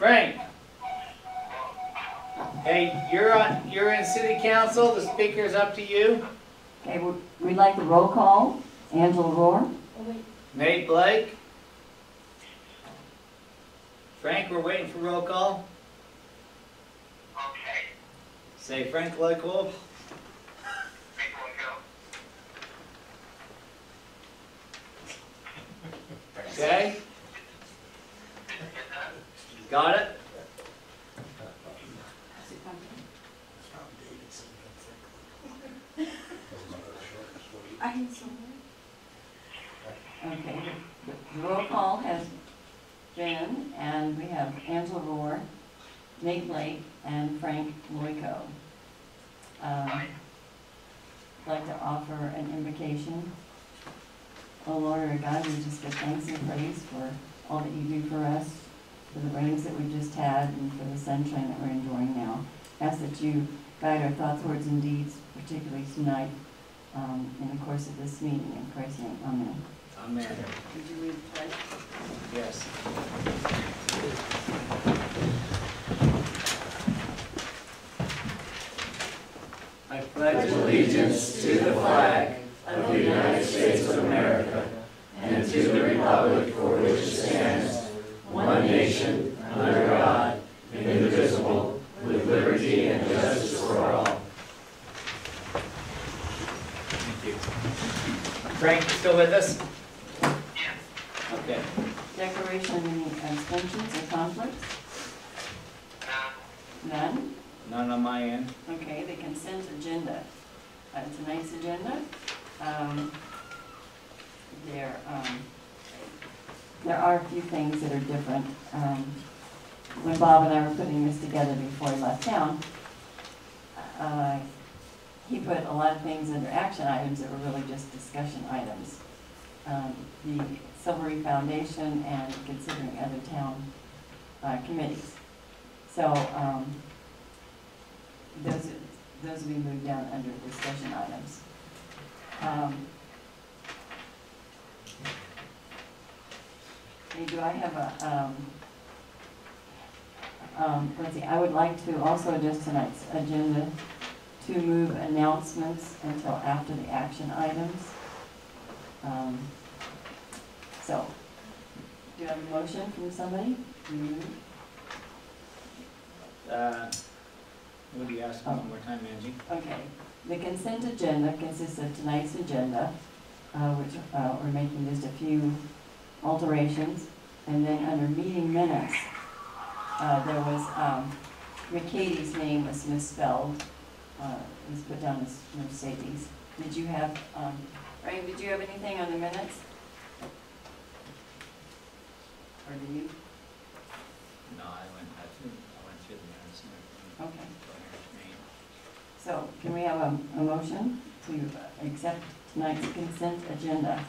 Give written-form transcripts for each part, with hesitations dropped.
Frank. Hey, you're in city council. The speaker's up to you. Okay, we'd like the roll call. Angela Rohr. Nate Blake. Frank, we're waiting for roll call. Okay. Say Frank Local. Okay. Got it? Okay, the roll call has been, and we have Angela Rohr, Nate Blake, and Frank Loico. I'd like to offer an invocation. Oh Lord our God, we just give thanks and praise for all that you do for us, for the rains that we've just had, and for the sunshine that we're enjoying now. Ask that you guide our thoughts, words, and deeds, particularly tonight, in the course of this meeting. In Christ's name, amen. Amen. Would you read the pledge? Yes. I pledge allegiance to the flag of the United States of America and to the republic for which it stands, one nation, under God, indivisible, with liberty and justice for all. Thank you. Frank, you still with us? Okay. Declaration of any abstentions or conflicts? None? None on my end. Okay, the consent agenda. Tonight's agenda, there are a few things that are different. When Bob and I were putting this together before he left town, he put a lot of things under action items that were really just discussion items. The Silvery Foundation and considering other town committees. So those will be moved down under discussion items. Do I have a, let's see, I would like to also adjust tonight's agenda to move announcements until after the action items. So, do you have a motion from somebody? Would you ask one more time, Angie? Okay. The consent agenda consists of tonight's agenda, which we're making just a few alterations. And then under meeting minutes, there was McCady's name was misspelled. It was put down as Mercedes. Did you have, Ryan, did you have anything on the minutes? Or do you? No, I went through the minutes and everything. Okay. So, can we have a motion to accept tonight's consent agenda?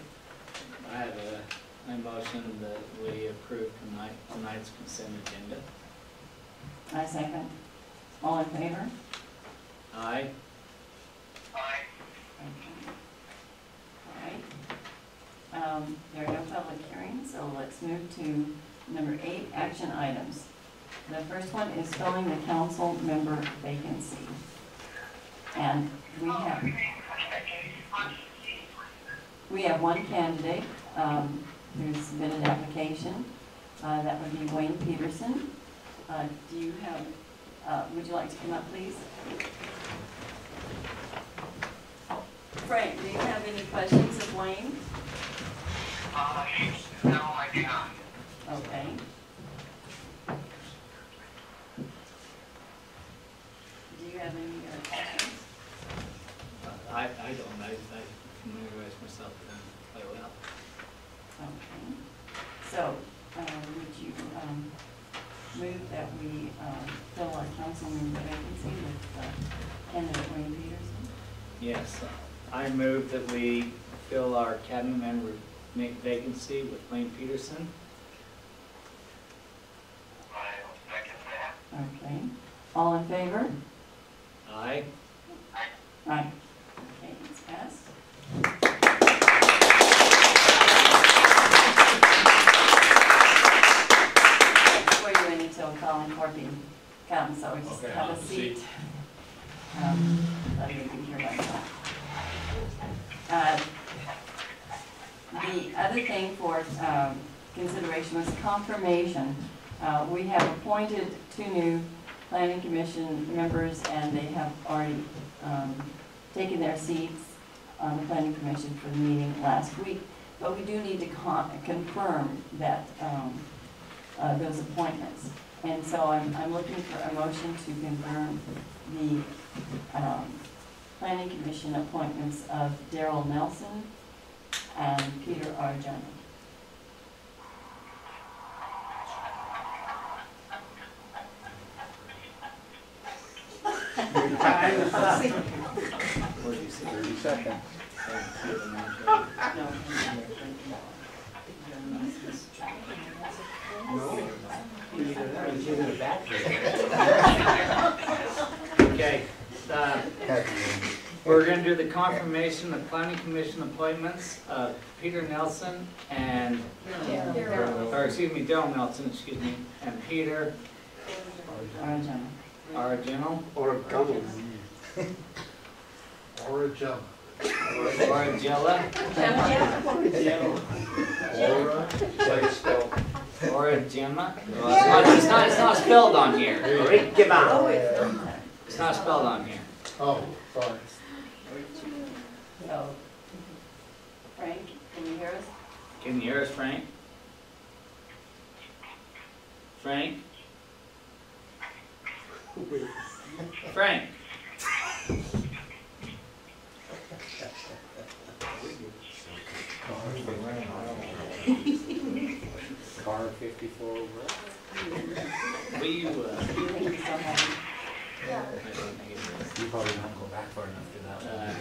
I have a motion that we approve tonight's consent agenda. I second. All in favor? Aye. Aye. Okay. All right. There are no public hearings, so let's move to number 8, action items. The first one is filling the council member vacancy. And we have one candidate who submitted an application. That would be Wayne Peterson. Do you have, would you like to come up, please? Frank, do you have any questions of Wayne? No, I do not. Okay. Do you have any questions? I don't. I familiarize myself with them quite well. Okay. So, would you move that we fill our council member vacancy with candidate Wayne Peterson? Yes, I move that we fill our cabinet member vacancy with Wayne Peterson. I will second that. Okay. All in favor? Aye. Aye. Okay, it's passed. Before you wait until Colin Corby come, so we just Okay, have a I'll seat. see. Let me hear myself. The other thing for consideration was confirmation. We have appointed 2 new planning commission members, and they have already taken their seats on the planning commission for the meeting last week. But we do need to confirm that those appointments. And so I'm looking for a motion to confirm the planning commission appointments of Daryl Nelson and Peter Arjuna. What did you say? 30 seconds. Okay, we're gonna do the confirmation of planning commission appointments of Peter Nelson and, or excuse me, Daryl Nelson, excuse me, and Peter Arjuna. Arjuna. Or gummies. Or a jump. Orangella, Or like spelled. Orangella. It's not spelled on here. It's not spelled on here. Oh, sorry. So, Frank, can you hear us? Can you hear us, Frank? Frank? Frank? Car 54 over. Will you, Do you think he's still having? You probably don't go back far enough to that one.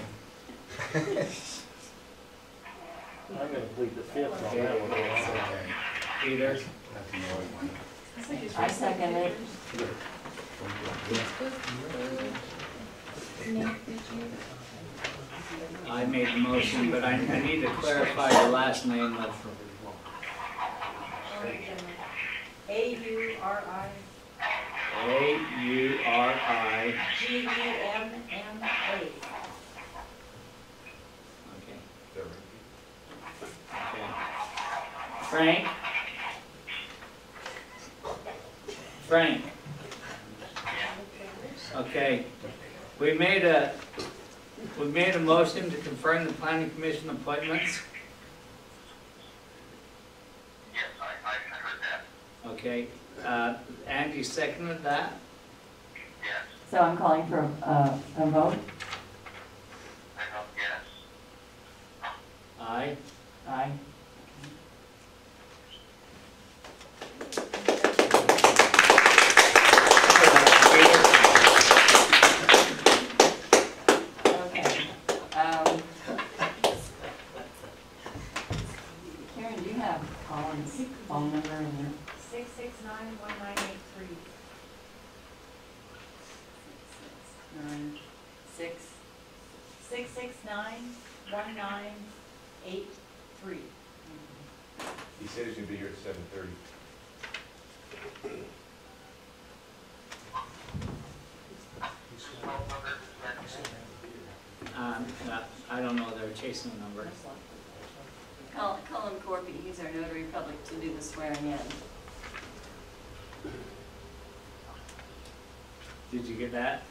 I'm gonna plead the fifth on that one. Peter? I second it. I made the motion, but I need to clarify your last name of A-U-R-I. A-U-R-I. G-E-M-M-A. Okay. Okay. Frank? Frank? Okay. We made a motion to confirm the planning commission appointments. Yes, I heard that. Okay. Andy seconded that. Yes, So I'm calling for a vote. I vote yes. Aye. Aye. Okay. Karen, do you have Colin's phone number in your? 669-1983. 669-6. 669-1983. He said he's gonna be here at 7:30. I don't know, they're chasing a number. Colin Corby, he's our notary public to do the swearing in. Did you get that?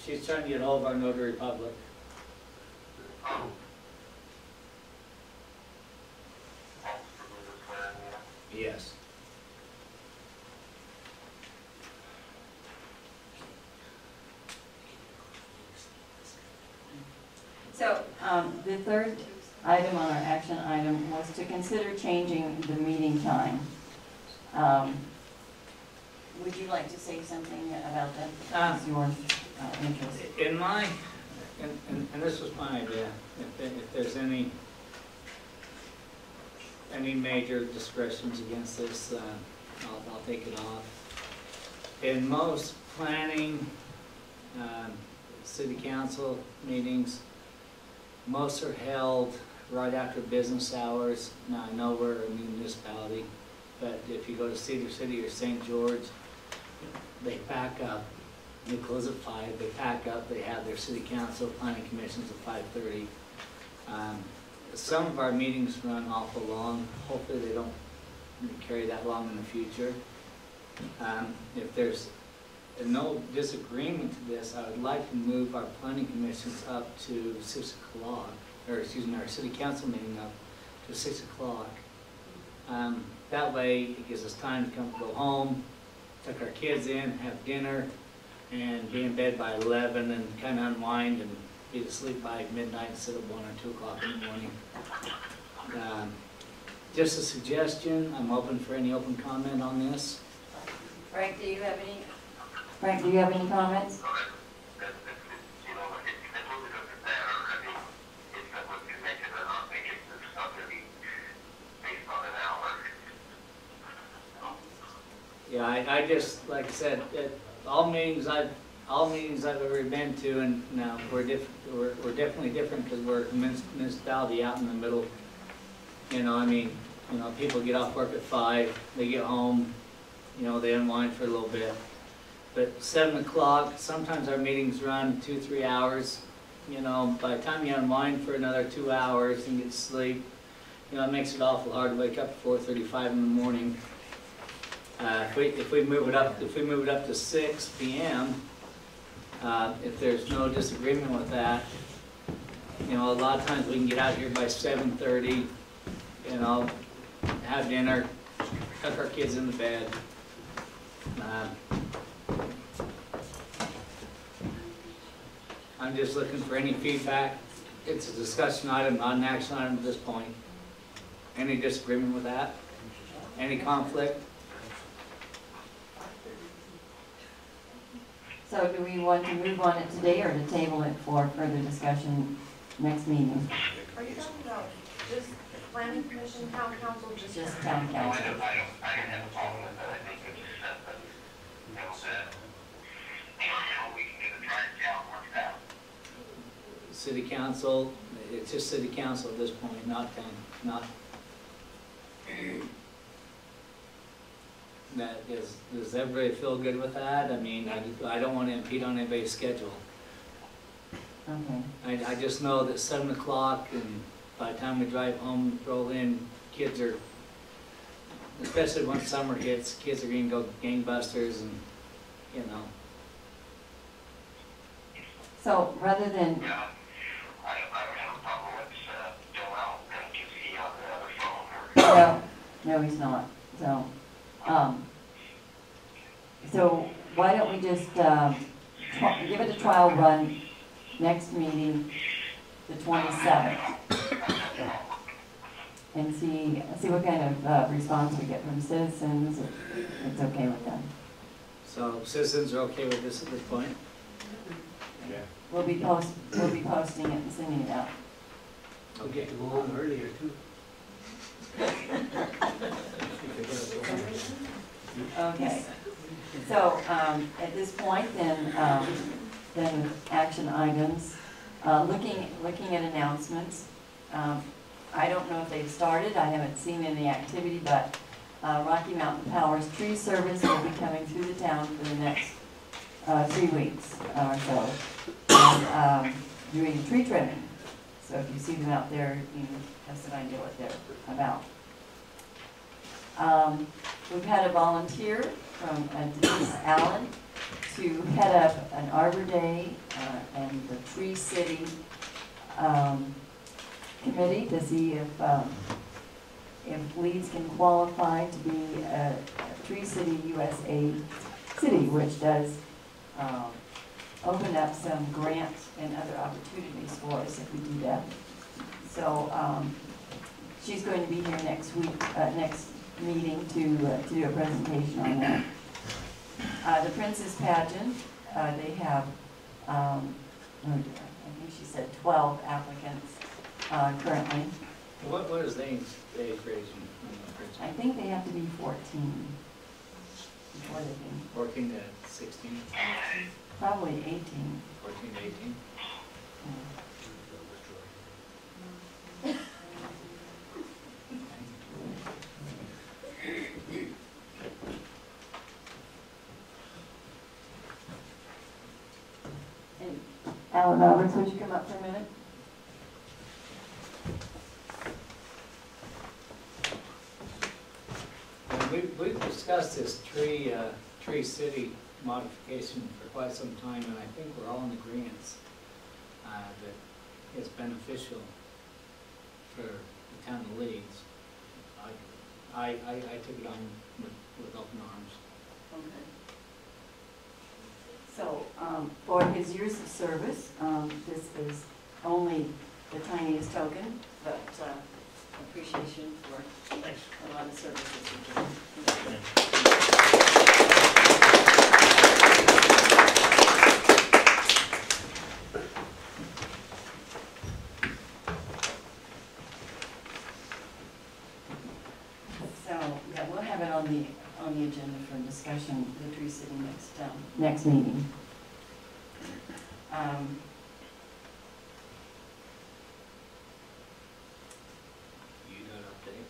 She's trying to get hold of our notary public. Yes. So, the third item on our action item was to consider changing the meeting time. Would you like to say something about that? It's your interest. In my, and this was my idea, if there's any major discretions against this, I'll take it off. In most planning, city council meetings, most are held right after business hours. Now, I know we're a municipality, but if you go to Cedar City or St. George, they pack up. They close at 5, they pack up, they have their city council, planning commissions at 5:30. Some of our meetings run awful long. Hopefully they don't carry that long in the future. If there's no disagreement to this, I would like to move our planning commissions up to 6 o'clock, or excuse me, our city council meeting up to 6 o'clock. That way it gives us time to go home, tuck our kids in, have dinner, and be in bed by 11 and kind of unwind and be asleep by midnight instead of 1 or 2 o'clock in the morning. Just a suggestion, I'm open for any open comment on this. Frank, do you have any comments? You know, it really doesn't matter. I mean, if someone can make it or not make it, it's not going to be based on an hour. Yeah, I just, like I said, all meetings I've ever been to, and now we're definitely different because we're a municipality out in the middle. You know, I mean, you know, people get off work at 5, they get home, you know, they unwind for a little bit. But 7 o'clock, sometimes our meetings run 2-3 hours. You know, by the time you unwind for another 2 hours and get sleep, you know, it makes it awful hard to wake up at 4:35 in the morning. If we move it up to 6 p.m., if there's no disagreement with that, you know, a lot of times we can get out here by 7:30, you know, have dinner, tuck our kids in the bed. I'm just looking for any feedback. It's a discussion item, not an action item at this point. Any disagreement with that? Any conflict? So do we want to move on it today or to table it for further discussion next meeting? Are you talking about just planning commission, town council, Just town council. I don't have a problem with that. I think it's you know, we can get a drive down, work out. City council, it's just city council at this point, not town, not. Does everybody feel good with that? I mean, I don't want to impede on anybody's schedule. Okay. I just know that 7 o'clock, and by the time we drive home, roll in, kids are, especially when summer hits, kids are going to go gangbusters, and, you know. So rather than, Yeah, I don't have a problem with Bill out, is he on the other phone or? no, he's not. So why don't we just give it a trial run next meeting, the 27th, and see what kind of response we get from citizens. It's okay with them. So citizens are okay with this at this point? Yeah. We'll be posting it and sending it out. Okay. Go home earlier too. Okay. So at this point, then action items. Looking at announcements. I don't know if they've started. I haven't seen any activity, but Rocky Mountain Power's tree service will be coming through the town for the next 3 weeks or so, and doing tree trimming. So if you see them out there, you have some idea what they're about. We've had a volunteer from Denise Allen to head up an Arbor Day and the Tree City committee to see if Leeds can qualify to be a Tree City USA city, which does open up some grants and other opportunities for us if we do that. So she's going to be here next week, next meeting to do a presentation on that. The Princess Pageant, they have, I think she said 12 applicants currently. What is the age range? I think they have to be 14 before they can, 14 to 16, probably 18. 14 to 18. Alan Roberts, would you come up for a minute? And we've discussed this tree city modification for quite some time, and I think we're all in agreement that it's beneficial for the town of Leeds. I took it on with open arms. Okay. So, for his years of service, this is only the tiniest token, but appreciation for a lot of services he's given. So, yeah, we'll have it on the agenda for discussion, the Tree City next meeting. You got update?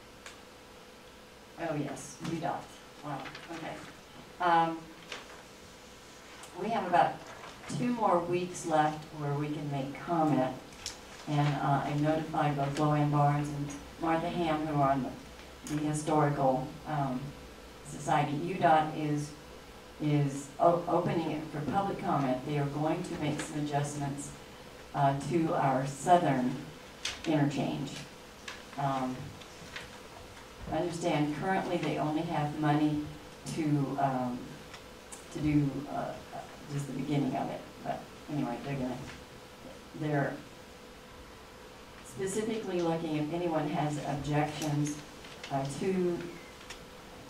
Oh, yes, UDOT. Wow, okay. We have about 2 more weeks left where we can make comment. And I notified both Luann Barnes and Martha Ham, who are on the Historical Society. UDOT is opening it for public comment. They are going to make some adjustments to our southern interchange. I understand currently they only have money to do just the beginning of it, but anyway, they're specifically looking if anyone has objections to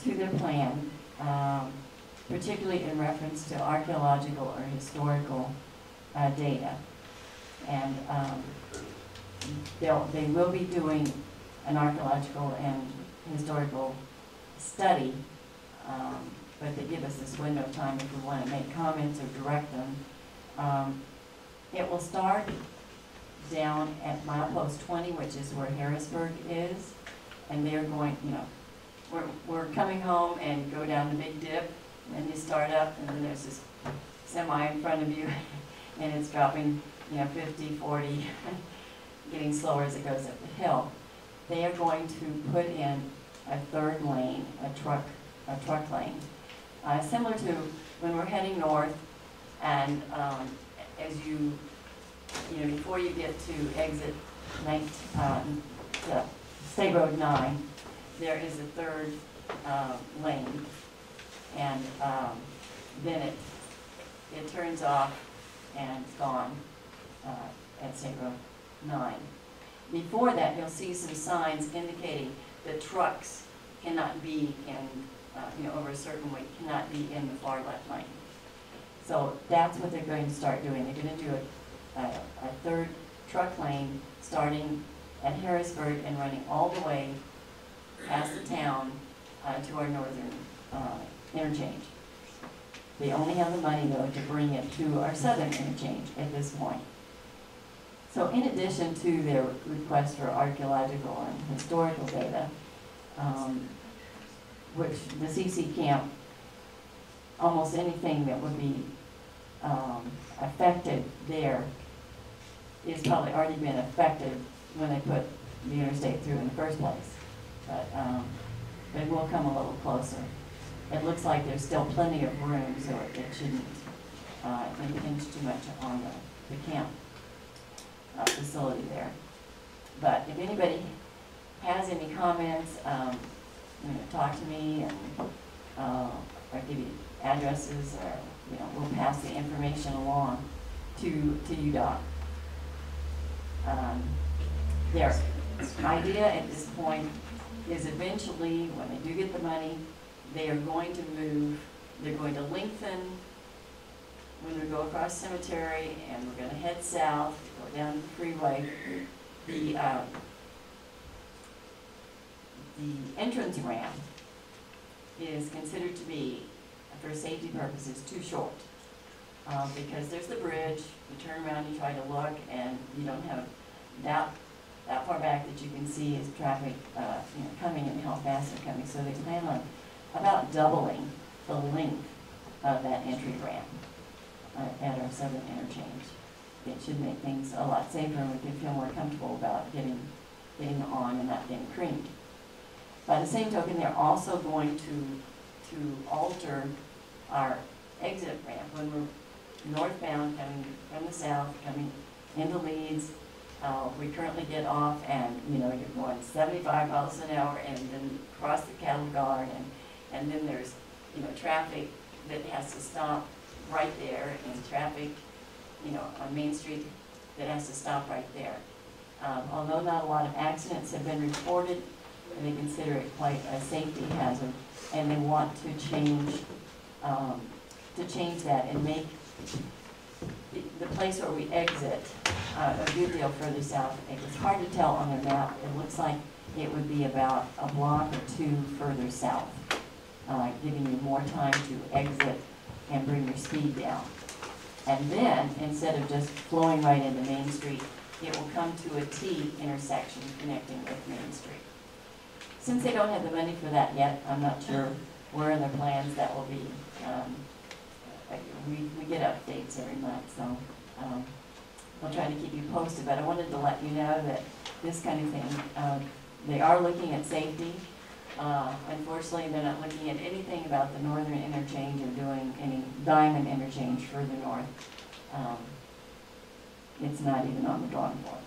their plan, particularly in reference to archaeological or historical data. And they will be doing an archaeological and historical study, but they give us this window of time if we want to make comments or direct them. It will start down at milepost 20, which is where Harrisburg is, and they're going, we're coming home and go down the big dip, and you start up, and then there's this semi in front of you, and it's dropping, 50, 40, getting slower as it goes up the hill. They are going to put in a 3rd lane, a truck lane, similar to when we're heading north, and as before you get to exit State Road 9, there is a 3rd lane, and then it turns off and it's gone at State Road 9. Before that, you'll see some signs indicating that trucks cannot be in, over a certain weight, cannot be in the far left lane. So that's what they're going to start doing. They're going to do a 3rd truck lane starting at Harrisburg and running all the way past the town to our northern interchange. They only have the money, though, to bring it to our southern interchange at this point. So in addition to their request for archaeological and historical data, which the CC camp, almost anything that would be affected there is probably already been affected when they put the interstate through in the first place. But it will come a little closer. It looks like there's still plenty of room, so it shouldn't impinge too much on the camp facility there. But if anybody has any comments, talk to me, and I'll give you addresses, or we'll pass the information along to UDOT. Their idea at this point is eventually, when they do get the money, they are going to move, they're going to lengthen when we go across cemetery, and we're going to head south, go down the freeway. The entrance ramp is considered to be, for safety purposes, too short. Because there's the bridge, you turn around, you try to look, and you don't have that far back that you can see is traffic coming and how fast they're coming. So they plan on about doubling the length of that entry ramp at our southern interchange. it should make things a lot safer, and we could feel more comfortable about getting on and not getting creamed. By the same token, they're also going to alter our exit ramp when we're northbound coming from the south, coming into Leeds. We currently get off and, you know, you're going 75 miles an hour and then cross the cattle guard, and then there's, you know, traffic that has to stop right there, and traffic, you know, on Main Street that has to stop right there. Although not a lot of accidents have been reported, they consider it quite a safety hazard, and they want to change that and make the place where we exit a good deal further south. It's hard to tell on their map. It looks like it would be about a block or two further south, giving you more time to exit and bring your speed down. And then, instead of just flowing right into Main Street, it will come to a T intersection connecting with Main Street. Since they don't have the money for that yet, I'm not sure where in their plans that will be. We get updates every month, so I'll try to keep you posted. But I wanted to let you know that this kind of thing, they are looking at safety. Unfortunately, they're not looking at anything about the northern interchange or doing any diamond interchange further north. It's not even on the drawing board.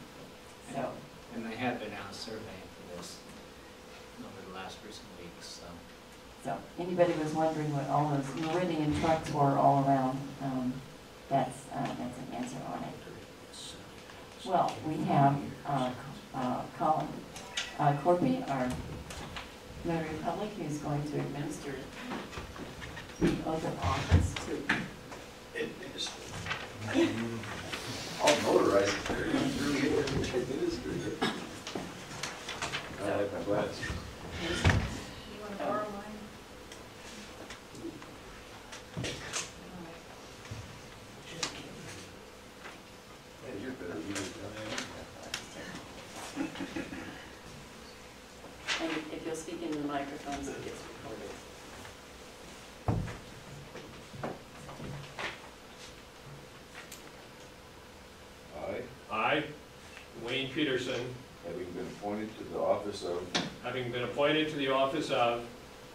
So. And they have been out surveying for this over the last recent weeks, So anybody was wondering what all those Meridian trucks were all around, that's an answer on it. Well, we have Colin Corby, our notary public, who's going to administer the oath of office to. I'll notarize it. I like my glasses. You want to borrow mine? Yeah, you're better. And if you'll speak into the microphone so it gets recorded. I, Wayne Peterson, Having been appointed to the office of having been appointed to the office of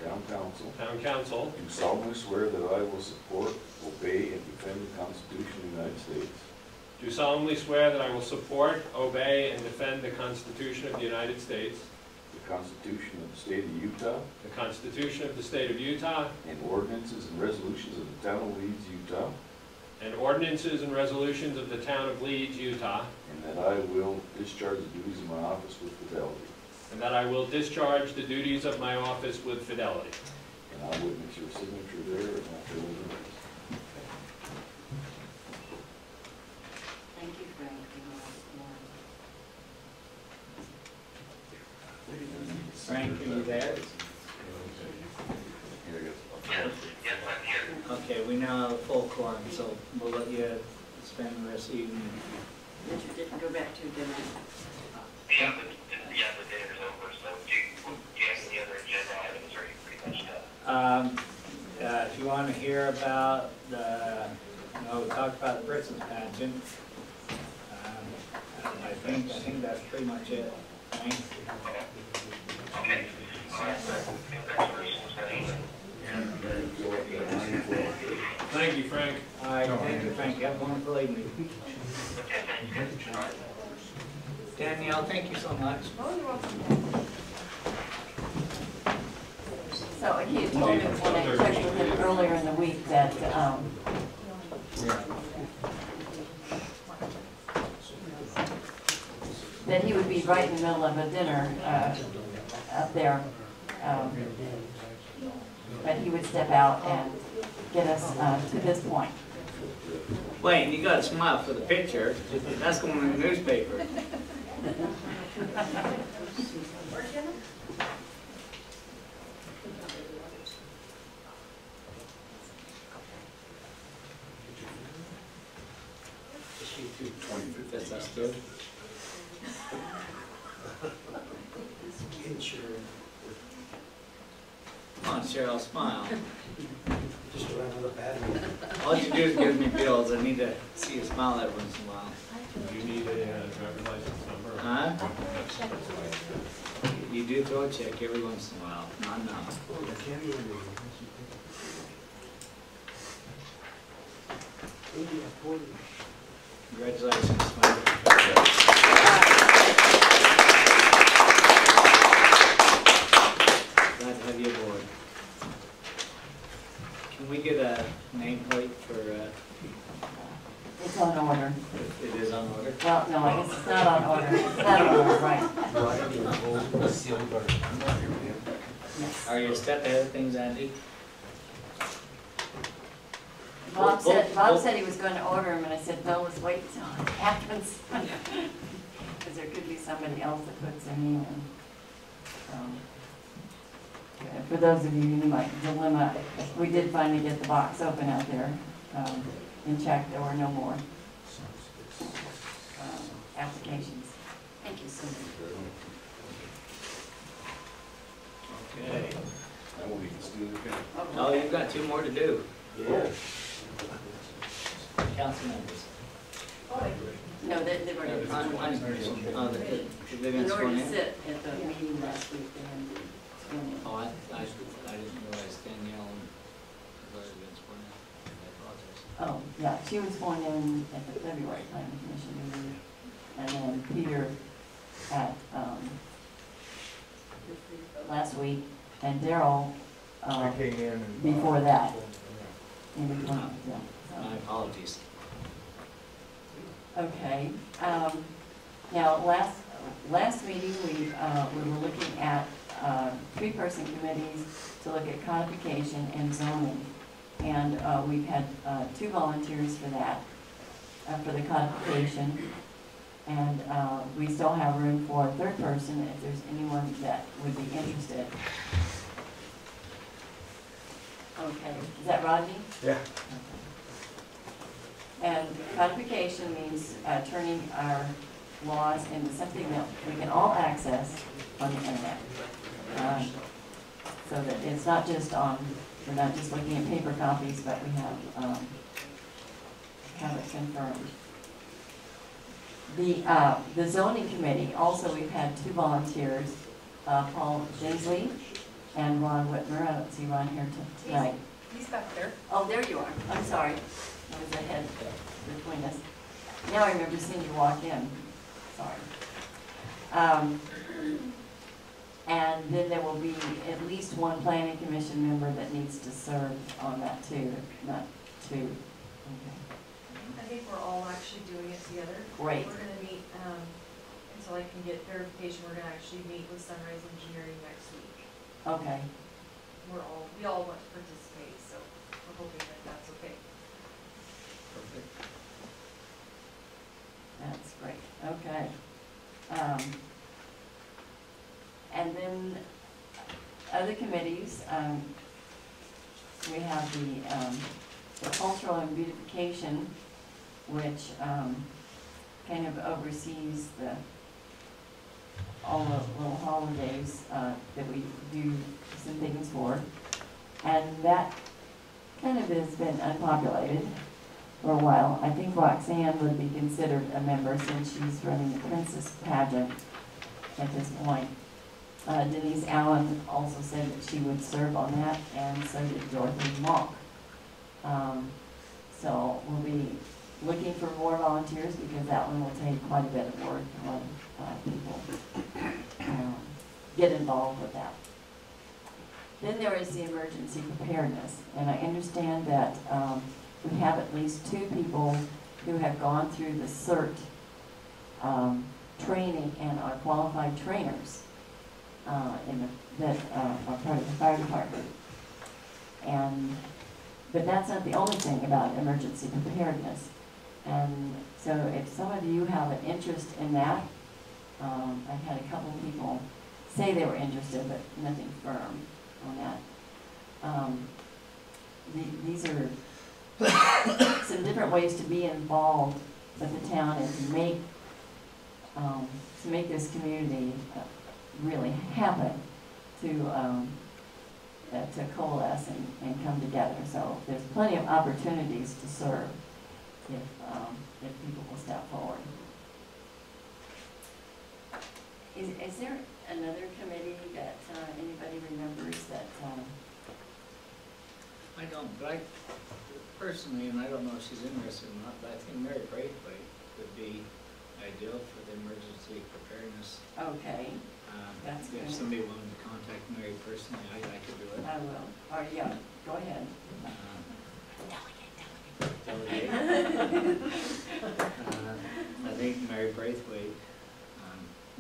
Town Council, Town Council, do solemnly swear that I will support, obey, and defend the Constitution of the United States, do solemnly swear that I will support, obey, and defend the Constitution of the United States, the Constitution of the State of Utah, the Constitution of the State of Utah, and ordinances and resolutions of the Town of Leeds, Utah, and ordinances and resolutions of the Town of Leeds, Utah, and that I will discharge the duties of my office with fidelity. and that I will discharge the duties of my office with fidelity. And I'll witness your signature there and after the rest. Thank you, Frank. Frank, are you there? Here, I guess. Yes, yes, I'm here. Okay, we now have a full quorum, so we'll let you spend the rest of the evening. Richard didn't go back to dinner. Yeah, the dinner's over, so do you have any other agenda items, or are you pretty much done? If you want to hear about we talked about the Britain's pageant. I think that's pretty much it. Right? Okay. Congratulations, Thank you, Frank. All right, thank you, Frank. Have a wonderful evening. Danielle, thank you so much. Oh, you're welcome. So he had told me when I checked with him earlier in the week that, that he would be right in the middle of a dinner up there. But he would step out and get us to this point. Wait, you got to smile for the picture. That's going in the newspaper. That's us too. Come on, Cheryl, smile. Just ran out of battery. All you do is give me bills, I need to see you smile every once in a while. Do you need a driver's license number? Huh? You do throw a check every once in a while, not now. Congratulations, Mike. Glad to have you aboard. Can we get a nameplate for, It's on order. it is on order? Well, no, I guess it's not on order. It's not on order, right? Yes. Are you a step ahead of things, Andy? Bob said he was going to order them, and I said, no, let's wait until it happens. Because there could be somebody else that puts them in. For those of you who might dilemma, we did finally get the box open out there and check. There were no more applications. Thank you so much. Okay. That will be still okay. Oh, you've got two more to do. Yeah. Council members. No, they've already been sworn in. Oh, they've been In order sworn to in? sit at the meeting last week, they had been sworn in. Oh, I didn't realize Danielle has already been sworn in. I apologize. Oh, yeah, she was sworn in at the February planning commission meeting, and then Peter at, last week, and Daryl, I came in and. before that. in between, yeah, My apologies. Okay, now, last meeting, we were looking at, three-person committees to look at codification and zoning. And, we've had, two volunteers for that, for the codification. And, we still have room for a third person if there's anyone that would be interested. Okay, is that Rodney? Yeah. And codification means turning our laws into something that we can all access on the internet. So that it's not just on, we're not just looking at paper copies, but we have it confirmed. The zoning committee, also we've had two volunteers, Paul Jinsley and Ron Whitmer. I don't see Ron here tonight. He's back there. Oh, there you are. I'm sorry. I was ahead between us. Now I remember seeing you walk in. Sorry. And then there will be at least one planning commission member that needs to serve on that too, not two. Okay. I think we're all actually doing it together. Great. We're gonna meet, until I can get verification, we're gonna actually meet with Sunrise Engineering next week. Okay. We all want to participate, so we're hoping that that's okay. Perfect. That's great. Okay. And then other committees, we have the cultural and beautification, which kind of oversees all the little holidays that we do some things for. And that kind of has been unpopulated for a while. I think Roxanne would be considered a member since she's running the princess pageant at this point. Denise Allen also said that she would serve on that, and so did Dorothy Mock. So we'll be looking for more volunteers because that one will take quite a bit of work. A lot of people get involved with that. Then there is the emergency preparedness, and I understand that we have at least two people who have gone through the CERT training and are qualified trainers that are part of the fire department. But that's not the only thing about emergency preparedness. And so if some of you have an interest in that, I've had a couple of people say they were interested, but nothing firm on that. These are some different ways to be involved with the town and to make this community really happen, to to coalesce and come together. So there's plenty of opportunities to serve if people will step forward. Is there another committee that anybody remembers that? I don't, but I personally, and I don't know if she's interested or not, but I think Mary Braithwaite would be ideal for the emergency preparedness. Okay, that's good. If somebody wanted to contact Mary personally, I could do it. I will. Or yeah, go ahead. Delegate. I think Mary Braithwaite,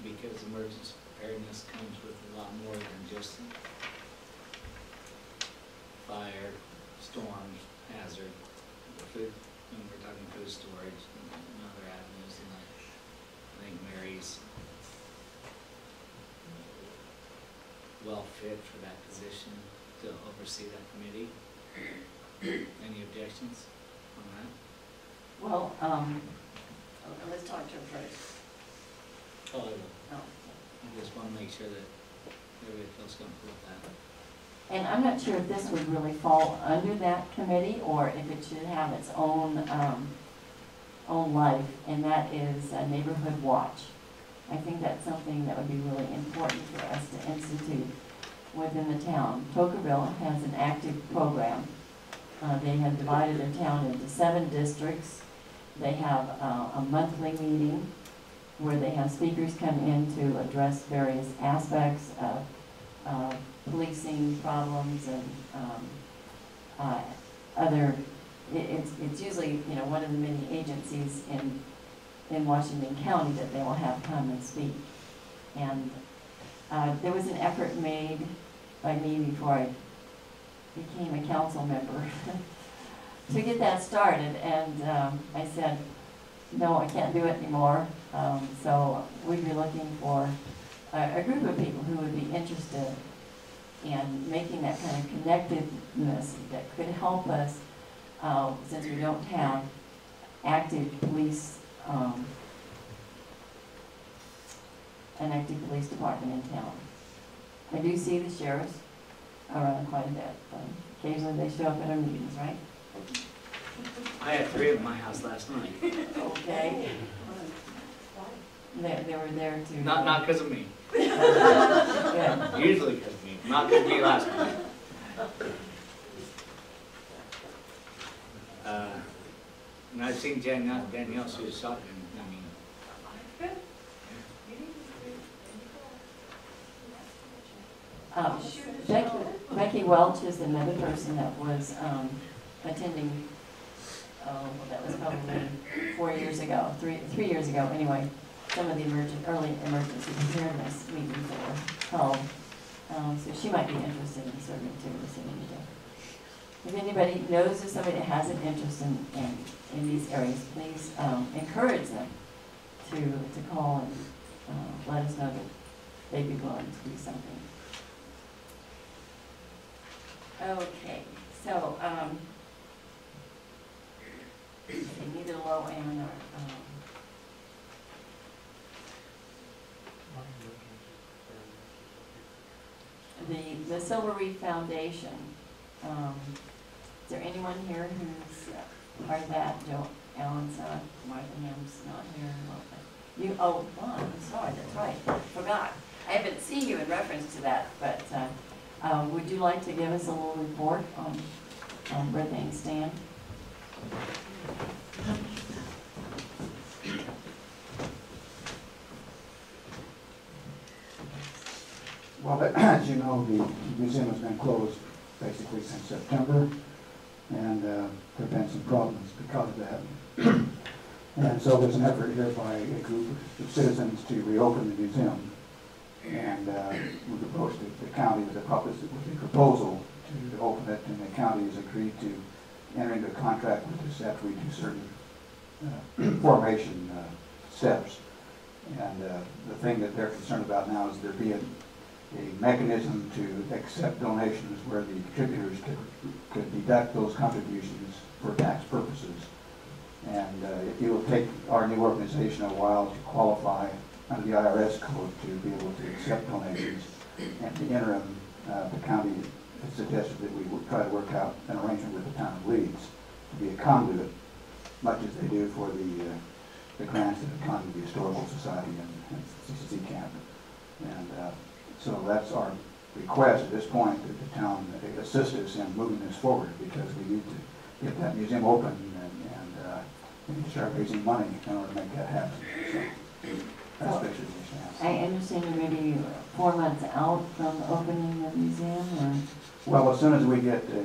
because emergency preparedness comes with a lot more than just fire, storms, hazard, food, when we're talking food storage and other avenues, and I think Mary's well fit for that position to oversee that committee. Any objections on that? Well, let's talk to her first. Oh, I will. Oh. I just want to make sure that everybody feels comfortable with that. And I'm not sure if this would really fall under that committee or if it should have its own life, and that is a neighborhood watch. I think that's something that would be really important for us to institute within the town. Tocqueville has an active program. They have divided their town into 7 districts. They have a monthly meeting where they have speakers come in to address various aspects of policing problems and it's usually, you know, one of the many agencies in Washington County that they will have come and speak. And there was an effort made by me before I became a council member to get that started, and I said, no, I can't do it anymore. So we'd be looking for a group of people who would be interested in making that kind of connectedness that could help us, since we don't have active police, an active police department in town. I do see the sheriffs around quite a bit. Occasionally they show up at our meetings, right? I had 3 at my house last night. Okay. They were there to... Not because of me. Good. Usually because of me. Not because of me last night. And I've seen Danielle shoot a shotgun. I mean, Good. Becky Welch is another person that was attending, that was probably 4 years ago, 3 years ago anyway, some of the early emergency preparedness meetings that were held. So she might be interested in serving too, listening to. If anybody knows of somebody that has an interest in these areas, please encourage them to call and let us know that they'd be willing to do something. Okay, so neither Loanne or the Silver Reef Foundation. Is there anyone here who's part of that? Joe Allen's Martha Ham's not here. You? Oh, I'm sorry. That's right. Forgot. I haven't seen you in reference to that, but would you like to give us a little report on where things stand? Well, as you know, the museum has been closed basically since September, and there have been some problems because of that. And so there's an effort here by a group of citizens to reopen the museum. And we've approached the county with a proposal to open it, and the county has agreed to enter into a contract with us after we do certain formation steps. And the thing that they're concerned about now is there be a mechanism to accept donations where the contributors could deduct those contributions for tax purposes. And it will take our new organization a while to qualify under the IRS code to be able to accept donations. And the interim, the county had suggested that we would try to work out an arrangement with the town of Leeds to be a conduit, much as they do for the grants that have gone to the Historical Society and CCC camp. And so that's our request at this point, that the town assist us in moving this forward, because we need to get that museum open and we need to start raising money in order to make that happen. So that's basically the I stance. understand you're maybe 4 months out from opening the museum, or? Well, as soon as we get a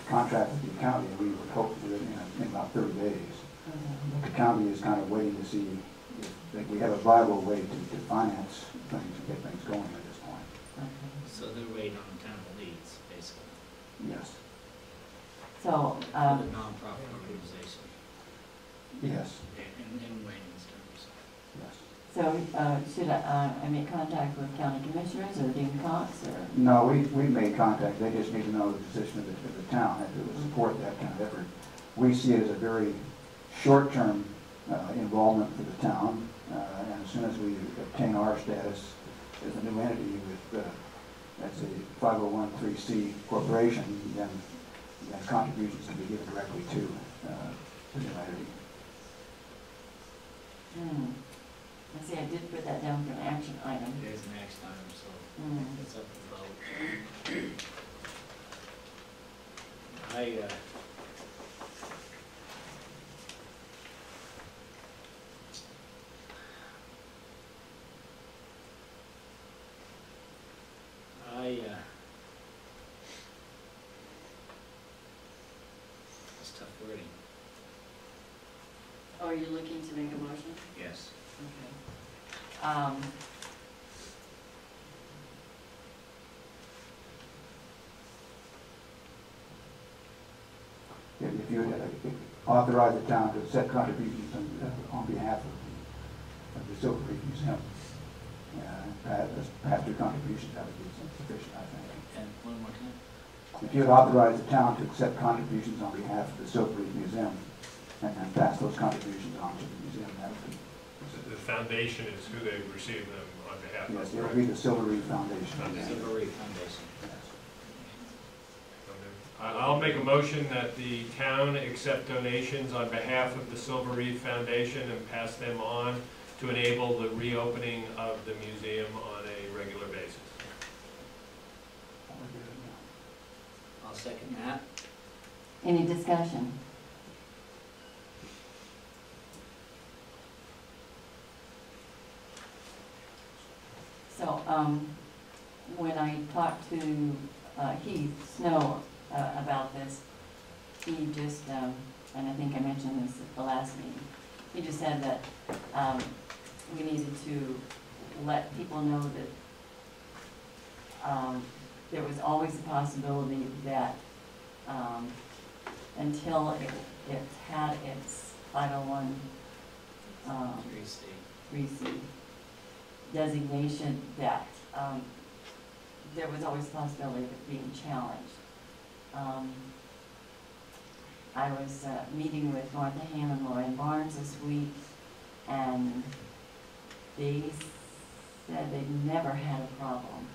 contract with the county, we would hope to do it in about 30 days. The county is kind of waiting to see if we have a viable way to finance things and get things going at this point. So they're waiting on the town of Leeds, basically, Yes. So, for the nonprofit organization, Yes. in Wayne's terms. Yes. so should I make contact with county commissioners or Dean Cox, or? No, we made contact. They just need to know the position of the town, if it would support that kind of effort. We see it as a very short-term involvement for the town, and as soon as we obtain our status as a new entity with, as a 501(c) corporation, then contributions can be given directly to the new entity. I see, I did put that down for an action item. There's an action item, so it's up to vote. It's tough wording, Oh, are you looking to make a motion? yes. Okay. If you would authorize the town to set contributions on behalf of the Silver Reef Museum, pass your contributions, that would be sufficient, I think. And one more time? If you would authorize the town to accept contributions on behalf of the Silver Reef Museum, and then pass those contributions on to the museum, that would be. The foundation is who they receive them on behalf of. Yes, it would be the Silver Reef Foundation. Silver Reef Foundation. I'll make a motion that the town accept donations on behalf of the Silver Reef Foundation and pass them on to enable the reopening of the museum on a regular basis. I'll second that. Any discussion? So, when I talked to Heath Snow about this, he just, and I think I mentioned this at the last meeting, he just said that we needed to let people know that there was always a possibility that until it had its 501 3C designation, that there was always a possibility of it being challenged. I was meeting with Martha Ham and Lorraine Barnes this week, and they said they've never had a problem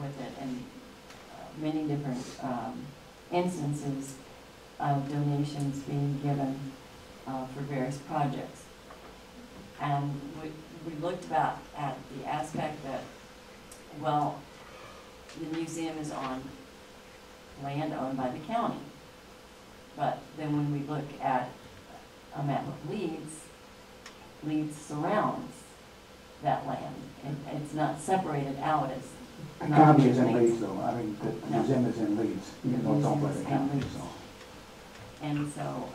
with it, and many different instances of donations being given for various projects. And we looked about at the aspect that, well, the museum is on land owned by the county. But then when we look at a map of Leeds, Leeds surrounds that land. It's not separated out as. The county is in Leeds, though. I mean, the museum is in Leeds, even though it's owned by the county, so. And so,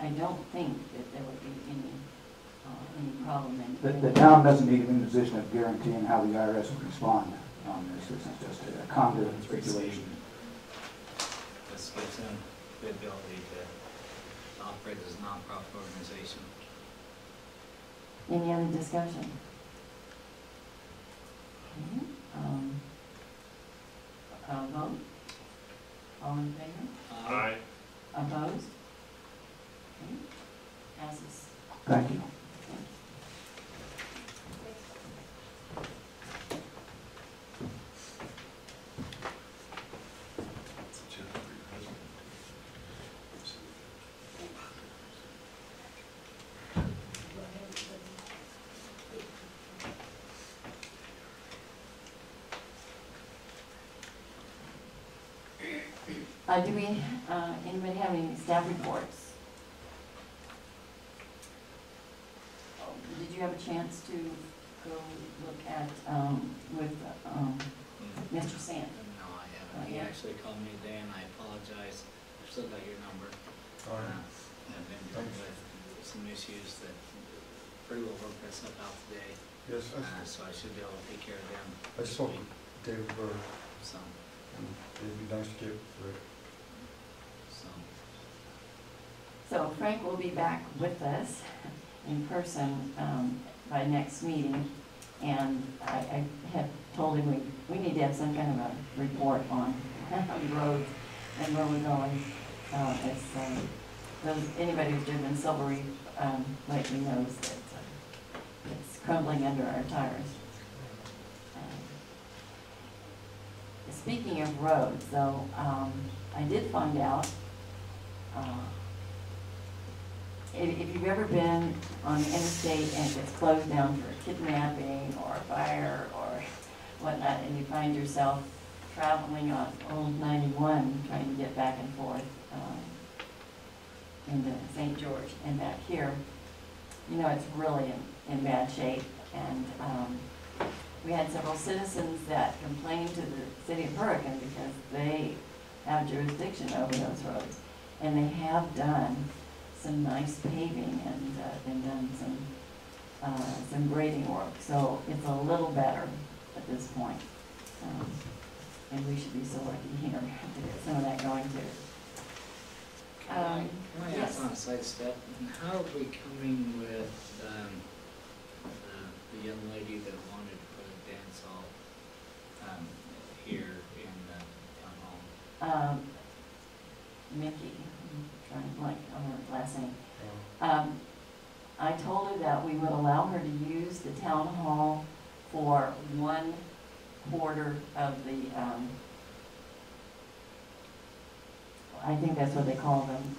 I don't think that there would be any problem in. The town doesn't need to be in a position of guaranteeing how the IRS will respond on this. This is just a conduit situation. This gives them the ability to operate as a nonprofit organization. Any other discussion? Okay, vote. All in favor? Aye. Opposed? Okay, passes. Thank you. Do we, anybody have any staff reports? Oh, did you have a chance to go look at, with, Mr. Sand? No, I haven't. Oh, He yeah. actually called me today and I apologize. I've still got your number. All right. I've been dealing with some issues that pretty well worked that stuff out today. Yes, So I should be able to take care of them. I this spoke week. to David Bird, So, and it'd be nice to get Rick. So Frank will be back with us in person by next meeting. And I had told him we need to have some kind of a report on the roads and where we're going. Anybody who's driven Silver Reef lately knows that it's crumbling under our tires. Speaking of roads, though, I did find out, if you've ever been on the interstate and it's closed down for kidnapping or fire or whatnot, and you find yourself traveling on Old 91 trying to get back and forth into St. George and back here, you know it's really in bad shape. And we had several citizens that complained to the city of Hurricane because they have jurisdiction over those roads. And they have done some nice paving and they've done some grading work. So it's a little better at this point. And we should be so lucky here to get some of that going too. Can I yes. ask on a side step, how are we coming with the young lady that wanted to put a dance hall here in the town hall? Mickey, I'm trying to blank on her last name. I told her that we would allow her to use the town hall for 1/4 of the, I think that's what they call them,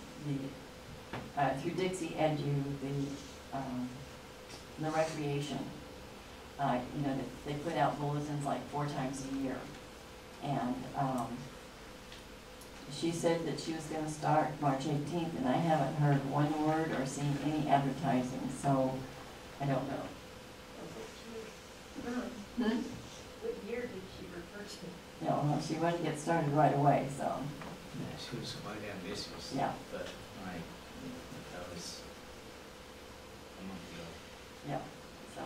through Dixie Edu, the recreation. You know, they put out bulletins like 4 times a year. And she said that she was going to start March 18th, and I haven't heard one word or seen any advertising, so I don't know. What year did she refer to? No, well, she wouldn't get started right away, so, Yeah, she was quite ambitious. Yeah. But that was a month ago. yeah. So,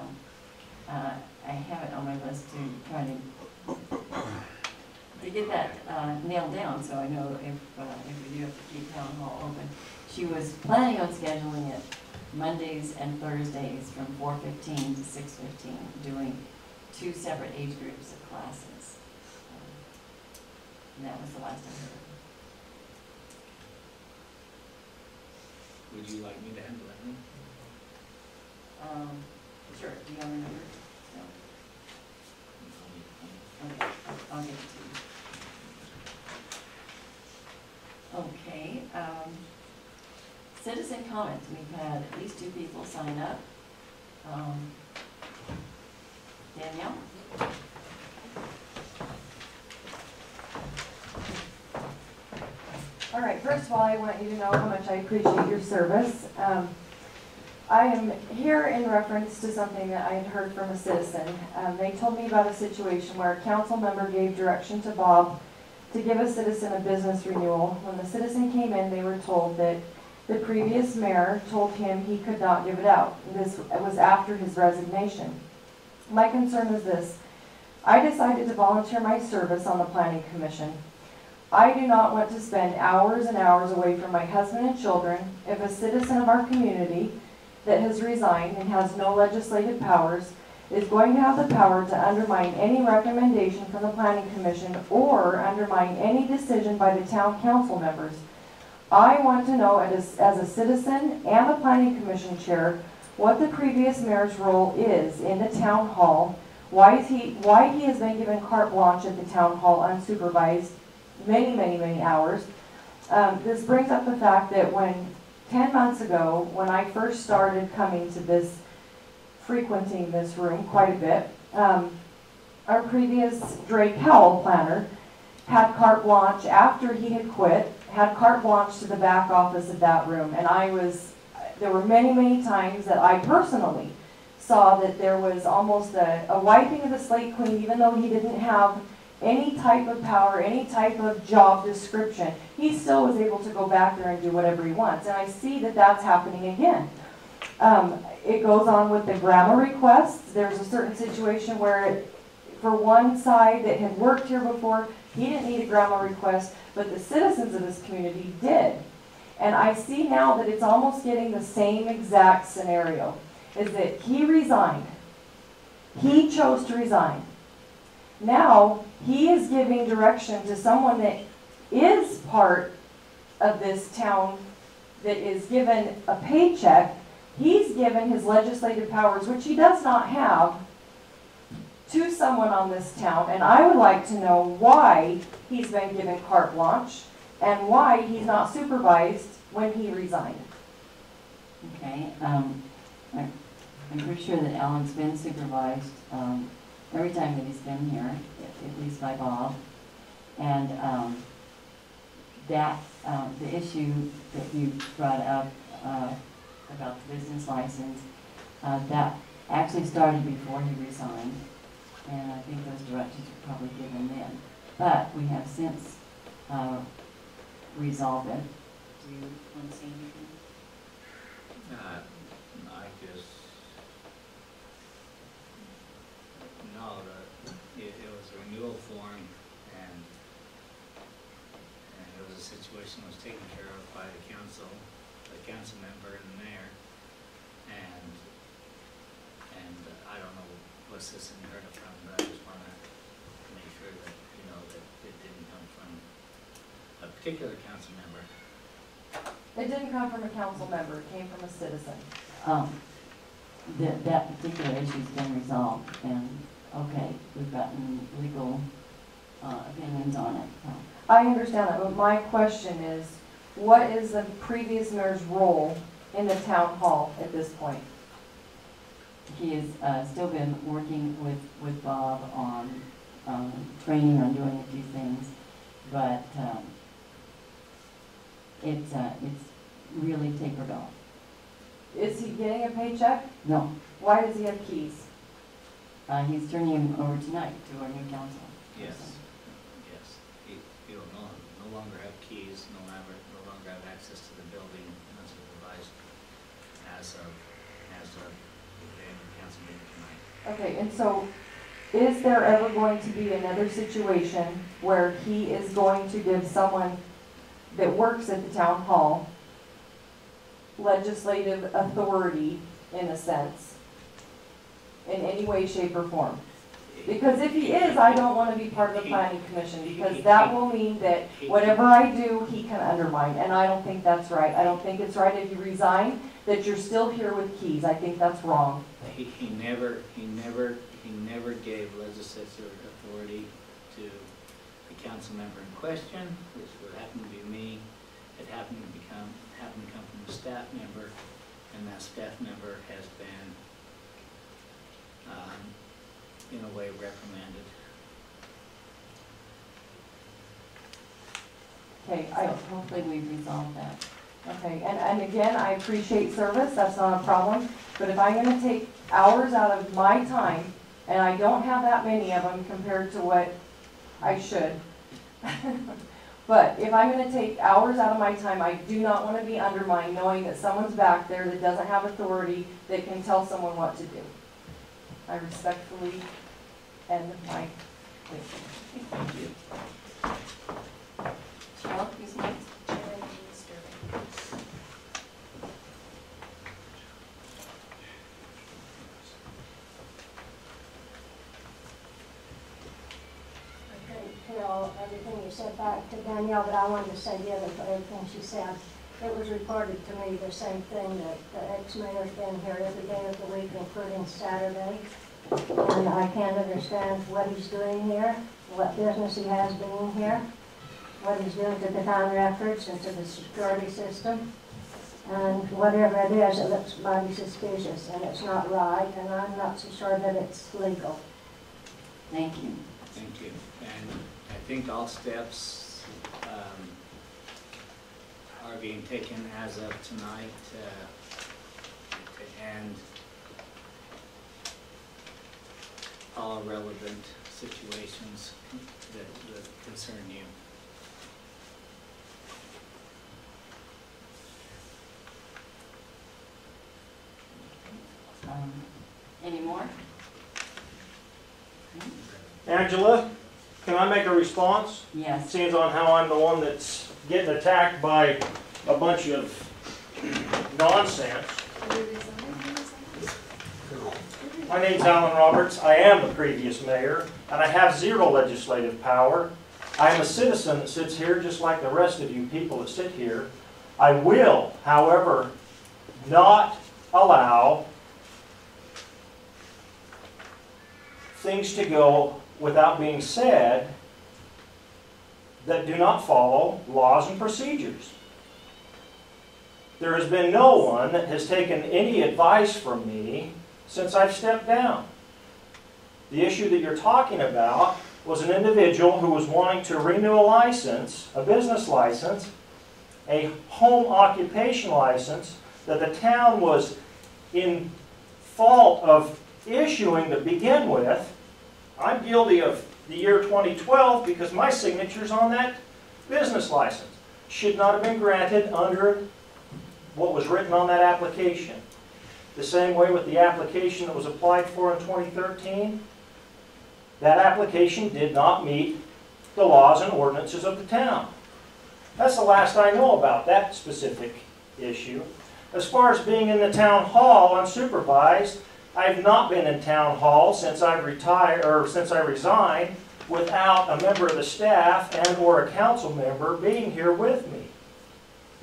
I have it on my list to try to get that nailed down, so I know if we do have to keep town hall open. She was planning on scheduling it Mondays and Thursdays from 4:15 to 6:15, doing 2 separate age groups of classes. And that was the last I heard. Would you like me to handle that one? Sure, do you have a number? No. Okay, I'll get it to you. Okay, citizen comments, we've had at least 2 people sign up. Danielle? All right, first of all, I want you to know how much I appreciate your service. I am here in reference to something that I had heard from a citizen. They told me about a situation where a council member gave direction to Bob to give a citizen a business renewal. When the citizen came in, they were told that the previous mayor told him he could not give it out. This was after his resignation. My concern is this. I decided to volunteer my service on the Planning Commission. I do not want to spend hours and hours away from my husband and children if a citizen of our community that has resigned and has no legislative powers is going to have the power to undermine any recommendation from the Planning Commission or undermine any decision by the town council members. I want to know as a citizen and the Planning Commission chair what the previous mayor's role is in the town hall, why he has been given carte blanche at the town hall unsupervised many hours. This brings up the fact that 10 months ago, when I first started coming to this, frequenting this room quite a bit, our previous Drake Howell planner had carte blanche after he had quit, had carte blanche to the back office of that room. And there were many, many times that I personally saw that there was almost a wiping of the slate clean, even though he didn't have any type of power, any type of job description. He still was able to go back there and do whatever he wants. And I see that that's happening again. It goes on with the grammar requests. There's a certain situation where for one side that had worked here before, he didn't need a grammar request, but the citizens of this community did. And I see now that it's almost getting the same exact scenario, is that he resigned. He chose to resign. Now, he is giving direction to someone that is part of this town that is given a paycheck. He's given his legislative powers, which he does not have, to someone on this town. And I would like to know why he's been given carte blanche and why he's not supervised when he resigned. Okay, I'm pretty sure that Alan's been supervised every time that he's been here, at least by Bob. And the issue that you brought up about the business license, that actually started before he resigned. And I think those directions were probably given then. But we have since resolved it. Do you want to say anything? I just, no, it was a renewal form, and it was a situation that was taken care of by the council member and the mayor, and I don't know what system you heard it from, but I just want to make sure that, you know, that it didn't come from a particular council member. It didn't come from a council member, it came from a citizen. That particular issue's been resolved, and okay, we've gotten legal opinions on it. So. I understand that, but my question is, what is the previous mayor's role in the town hall at this point? He has still been working with Bob on training, on doing a few things, but it's really tapered off. Is he getting a paycheck? No, Why does he have keys? he's turning him over tonight to our new council. Yes, yes. He will no longer have keys, no longer have access to the building unsupervised as of the council meeting tonight. Okay, and so is there ever going to be another situation where he is going to give someone that works at the town hall legislative authority, in a sense, in any way, shape, or form? Because if he is, I don't want to be part of the planning commission, because that will mean that whatever I do, he can undermine, and I don't think that's right. I don't think it's right if you resign, that you're still here with keys. I think that's wrong. He never gave legislative authority to the council member in question, which would happen to be me. It happened to come from a staff member, and that staff member has been, in a way, reprimanded. Okay, Hopefully we've resolved that. okay, and again, I appreciate service, that's not a problem, but if I'm gonna take hours out of my time, and I don't have that many of them compared to what I should, but if I'm gonna take hours out of my time, I do not wanna be undermined knowing that someone's back there that doesn't have authority that can tell someone what to do. I respectfully end my statement. Thank you. Cheryl, who's next? I couldn't hear everything you said back to Danielle, but I wanted to say the other thing she said. It was reported to me the same thing, that the ex-mayor's been here every day of the week, including Saturday. And I can't understand what he's doing here, what business he has being here, what he's doing to the town records and to the security system. And whatever it is, it looks mighty suspicious, and it's not right, and I'm not so sure that it's legal. Thank you. Thank you. And at think all steps are being taken as of tonight to end all relevant situations that concern you. Any more? Angela, can I make a response? Yes. Seems on how I'm the one that's getting attacked by a bunch of nonsense. My name's Alan Roberts. I am the previous mayor, and I have zero legislative power. I am a citizen that sits here just like the rest of you people that sit here. I will, however, not allow things to go without being said that do not follow laws and procedures. There has been no one that has taken any advice from me since I've stepped down. The issue that you're talking about was an individual who was wanting to renew a license, a business license, a home occupation license that the town was in fault of issuing to begin with. I'm guilty of the year 2012 because my signature's on that business license. Should not have been granted under what was written on that application. The same way with the application that was applied for in 2013. That application did not meet the laws and ordinances of the town. That's the last I know about that specific issue. As far as being in the town hall unsupervised, I've not been in town hall since I retired or since I resigned without a member of the staff and or a council member being here with me.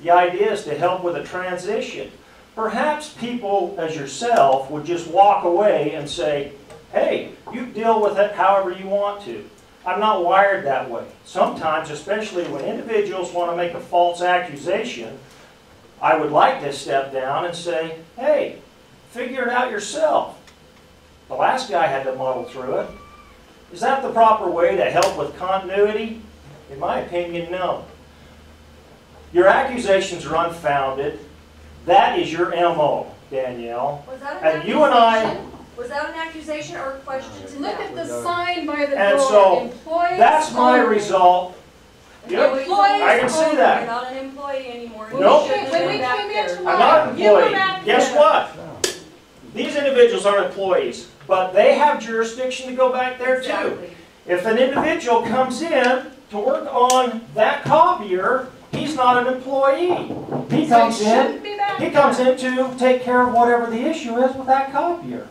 The idea is to help with a transition. Perhaps people as yourself would just walk away and say, hey, you deal with it however you want to. I'm not wired that way. Sometimes, especially when individuals want to make a false accusation, I would like to step down and say, hey, figure it out yourself. The last guy had to muddle through it. Is that the proper way to help with continuity? In my opinion, no. Your accusations are unfounded. That is your MO, Danielle. Was that an and accusation? You and I. Was that an accusation or a question to Look them? at the sign by the And door. so, Employees that's my only. result. Yep, Employees I can see only. that. You're not an employee anymore. When Nope. we came, when we came in I'm tomorrow, not an you were employee. back Guess there. what? These individuals are employees, but they have jurisdiction to go back there too. Exactly. If an individual comes in to work on that copier, he's not an employee. He So comes it in. shouldn't be back He there. comes in to take care of whatever the issue is with that copier.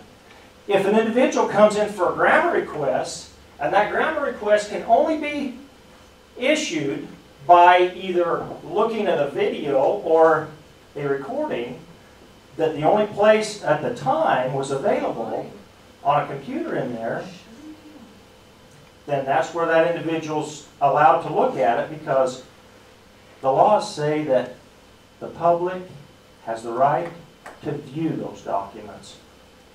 If an individual comes in for a grammar request, and that grammar request can only be issued by either looking at a video or a recording, that the only place at the time was available on a computer in there, then that's where that individual's allowed to look at it, because the laws say that the public has the right to view those documents.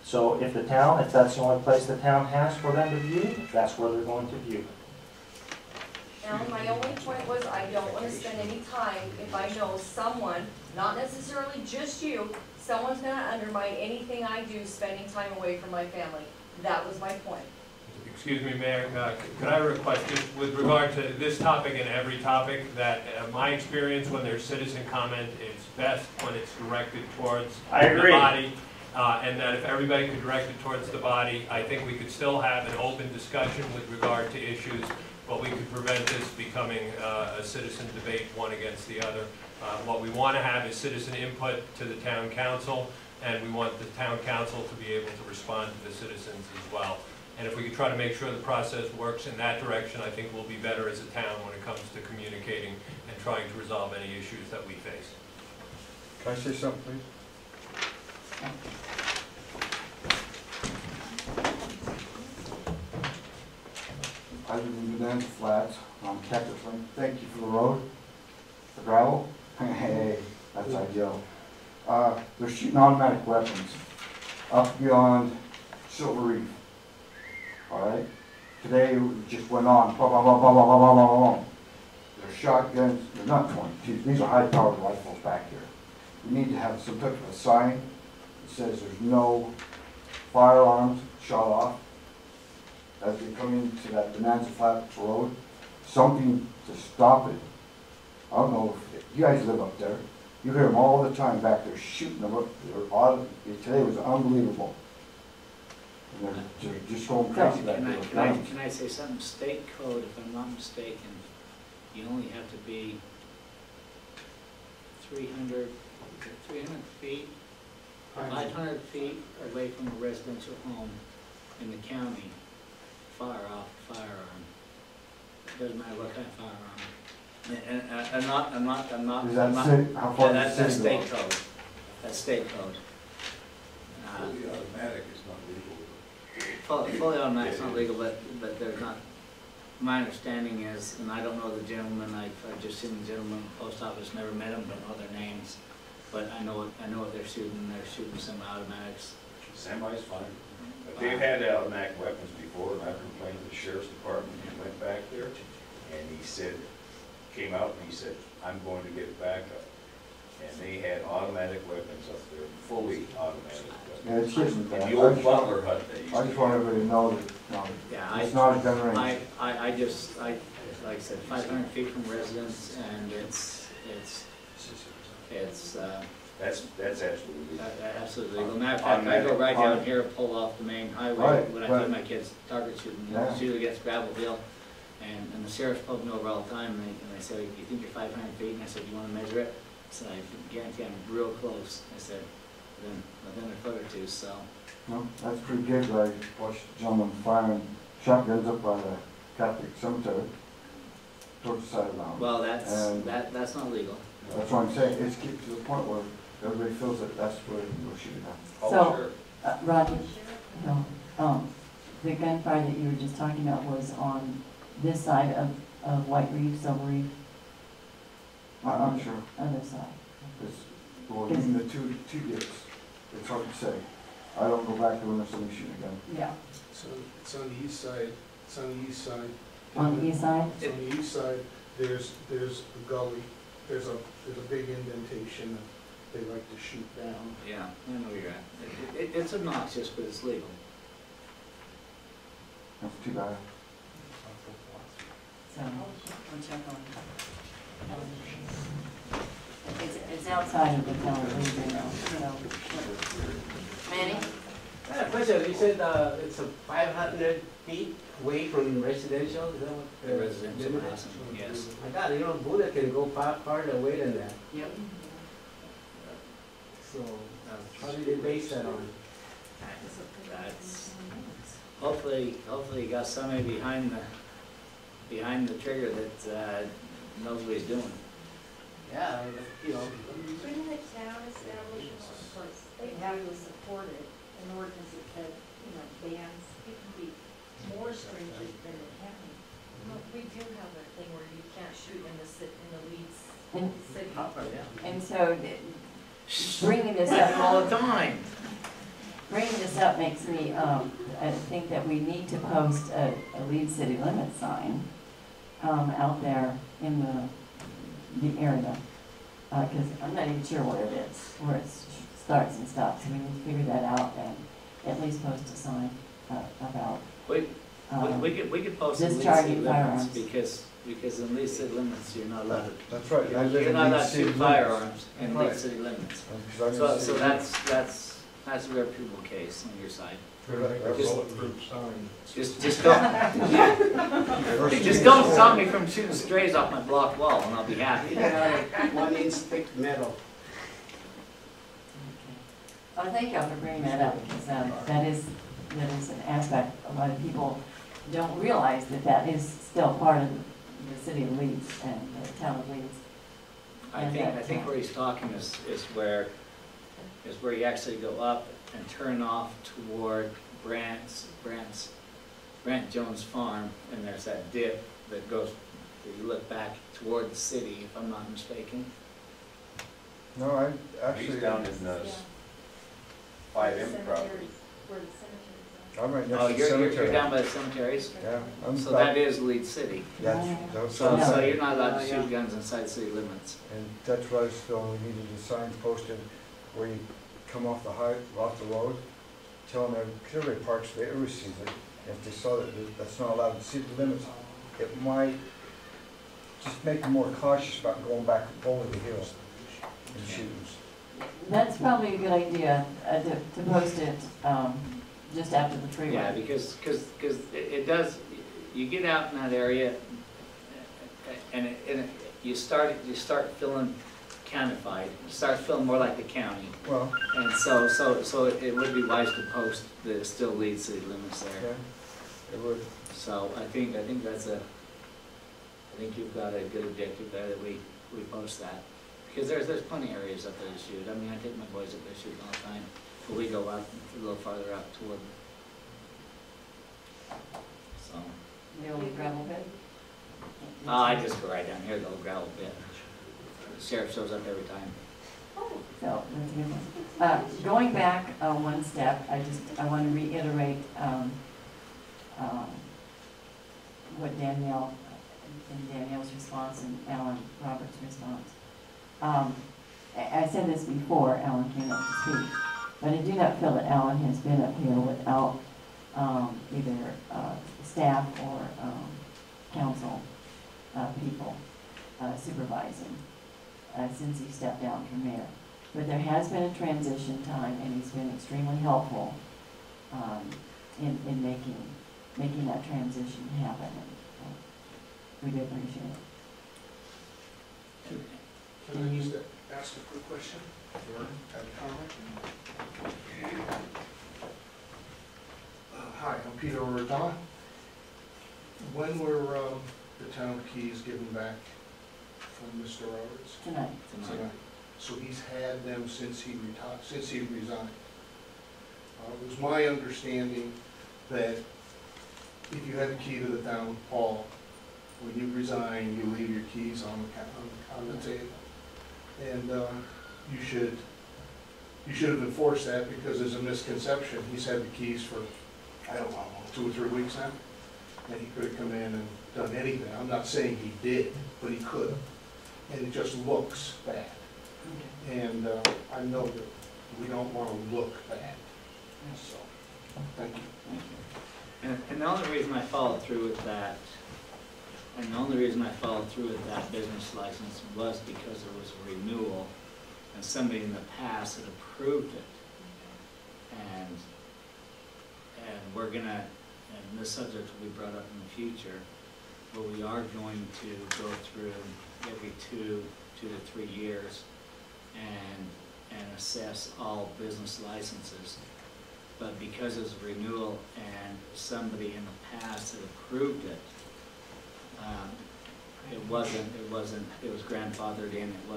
So if the town, if that's the only place the town has for them to view, that's where they're going to view it. Alan, my only point was I don't want to spend any time if I know someone, not necessarily just you, someone's going to undermine anything I do spending time away from my family. That was my point. Excuse me, Mayor, could I request, just with regard to this topic and every topic, that my experience when there's citizen comment is best when it's directed towards the body, and that if everybody could direct it towards the body, I think we could still have an open discussion with regard to issues, but we could prevent this becoming a citizen debate, one against the other. What we want to have is citizen input to the town council, and we want the town council to be able to respond to the citizens as well. And if we could try to make sure the process works in that direction, I think we'll be better as a town when it comes to communicating and trying to resolve any issues that we face. Can I say something, please? I live in Bonanza Flats on Cactus Lane. Thank you for the road, the gravel. Hey, that's ideal. They're shooting automatic weapons up beyond Silver Reef. All right? today it just went on, blah, blah, blah, blah, blah, blah, blah, blah, blah. They're shotguns, they're not 22s, these are high-powered rifles back here. We need to have some type of a sign that says there's no firearms shot off as they come into that Bonanza Flats Road, something to stop it. I don't know if you guys live up there. You hear them all the time back there shooting them up. Today was unbelievable. And they're just going crazy back there with guns. Can I say something? State code, if I'm not mistaken, you only have to be 300 feet, 500 feet away from a residential home in the county, fire off a firearm. It doesn't matter what kind of firearm. Is that state, how far Yeah, does that's the state city go? code. That's state code. Fully automatic is not legal. Fully automatic is not legal, but there's not, my understanding is, and I don't know the gentleman, I've just seen the gentleman in the post office, never met them, don't know their names, but I know what they're shooting some automatics. Semi's fine, but they've had automatic weapons before, and I've complained to the sheriff's department, and went back there, and he said, came out and he said, I'm going to get backup. And they had automatic weapons up there, fully automatic Yeah, weapons. it's just that. In the old Butler hut they used I to just want everybody to know that, Yeah, it's not a gun range. like I said, 500 feet from residence, and it's That's absolutely legal. absolutely legal. Matter of fact, I go right down here, pull off the main highway Right, when I right. take my kids target shooting, Yeah. shoot against gravel hill. And the sheriff's pulled me over all the time, and they say, you think you're 500 feet? And I said, you want to measure it? I said, I guarantee I'm real close. I said, within a foot or two, so. No, that's pretty good. I watched a gentleman firing shotguns up by the Catholic cemetery towards the side of the mountain. Well, And that's not legal. that's what I'm saying. It's getting to the point where everybody feels that that's where we're shooting at. Oh, So- sure. Roger, the gunfire that you were just talking about was on this side of White Reef, Silver Reef? Or I'm on not sure. the other side? It's, well, even the two gets, it's hard to say. I don't go back there when there's somebody shooting a gun. Yeah. So it's on the east side, it's on the east side. On the east side? It's on the east side, there's a gully, there's a big indentation that they like to shoot down. Yeah, I know where you're at. It's obnoxious, but it's legal. That's too bad. So, we'll check on it. It's outside of the town of Leeds, you know. Manny? I had a question. You said it's a 500 feet away from residential. Is that what? The residential limit is? housing, yes. I got it. You know, Buddha can go farther away than that. Yep. So, how did they base that on? That's, hopefully you got somebody behind the trigger that knows what he's doing. Yeah, you know. When the town establishes a place, they have to support it, an ordinance that, bans, it can be more stringent than the county. Well, we do have a thing where you can't shoot in the Leeds And, city. and so, bringing this up All the time. Bringing this up makes me, I think that we need to post a Leeds city limit sign, out there in the area. Cause I'm not even sure what it is, where it starts and stops, so we need to figure that out and at least post a sign, about. We could post in Leeds discharging city limits firearms. because in Leeds city limits, you're not allowed to. That's right. You're not allowed to shoot firearms in Right. Leeds city limits. Because I So didn't see- that's a reputable case on your side. Just- Just don't stop me from shooting strays off my block wall, and I'll be happy. 1-inch thick metal. Well, thank y'all for bringing that up, because that is an aspect, a lot of people don't realize that is still part of the city of Leeds and the town of Leeds. I think where he's talking is where you actually go up and turn off toward Brant Jones Farm, and there's that dip that goes, that you look back toward the city, if I'm not mistaken. No, I actually. He's down in 5M property. Where the cemeteries I'm right next Oh, to the you're cemetery. down by the cemeteries? Yeah. I'm So about- that is Leeds City. That's So you're not allowed to shoot guns inside city limits. And that's what I was feeling, we needed the signs posted where you come off the road, telling them, because everybody parks there, everybody sees it. If they saw that that's not allowed in city limits, it might just make them more cautious about going back over the hill and shooting. That's probably a good idea, to post it, just after the tree Yeah, run. because it does, you get out in that area and you start feeling countified, you start feeling more like the county. Well, And so it would be wise to post that it still leads city limits there. yeah, it would. So I think that's I think you've got a good objective there that we post that. Because there's plenty of areas up there to shoot. I mean, I take my boys up there shooting all the time, but we go out a little farther out toward. So, The old gravel pit. I just go right down here, the old gravel pit. The sheriff shows up every time. So, that's a good one. Going back one step, I want to reiterate what Danielle's response and Alan Roberts' response. I said this before Alan came up to speak, but I do not feel that Alan has been up here without either staff or council people supervising since he stepped down from mayor. But there has been a transition time, and he's been extremely helpful in making that transition happen. And, we do appreciate it. Can I just ask a quick question? Or have a comment? Hi, I'm Peter Ordon. When were the town keys given back from Mr. Roberts? Tonight. Tonight. So he's had them since he retired, since he resigned. It was my understanding that if you had the key to the town hall, when you resign, you leave your keys on the table. And you should have enforced that, because there's a misconception. He's had the keys for, I don't know, 2 or 3 weeks now. And he could have come in and done anything. I'm not saying he did, but he could have. And it just looks bad. And I know that we don't want to look bad. So, thank you. And the only reason I followed through with that, business license was because it was a renewal, and somebody in the past had approved it. And we're gonna, and this subject will be brought up in the future, but we are going to go through every 2 to 3 years and assess all business licenses. But because it's a renewal and somebody in the past had approved it, it was grandfathered in, it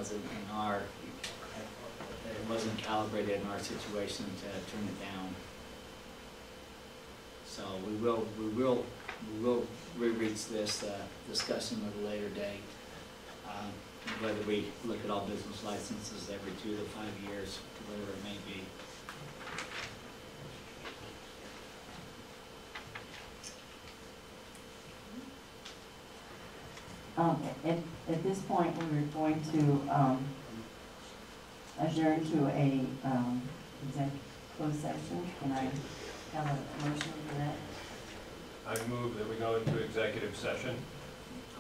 wasn't calibrated in our situation to turn it down. So we will reach this discussion at a later date, whether we look at all business licenses every 2 to 5 years, whatever it may be. At this point, we're going to adjourn to a closed session. Can I have a motion for that? I move that we go into executive session.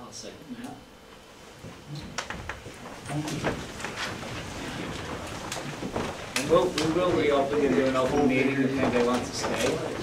I'll second that. Thank you. And we will reopen into an open meeting if anybody wants to stay.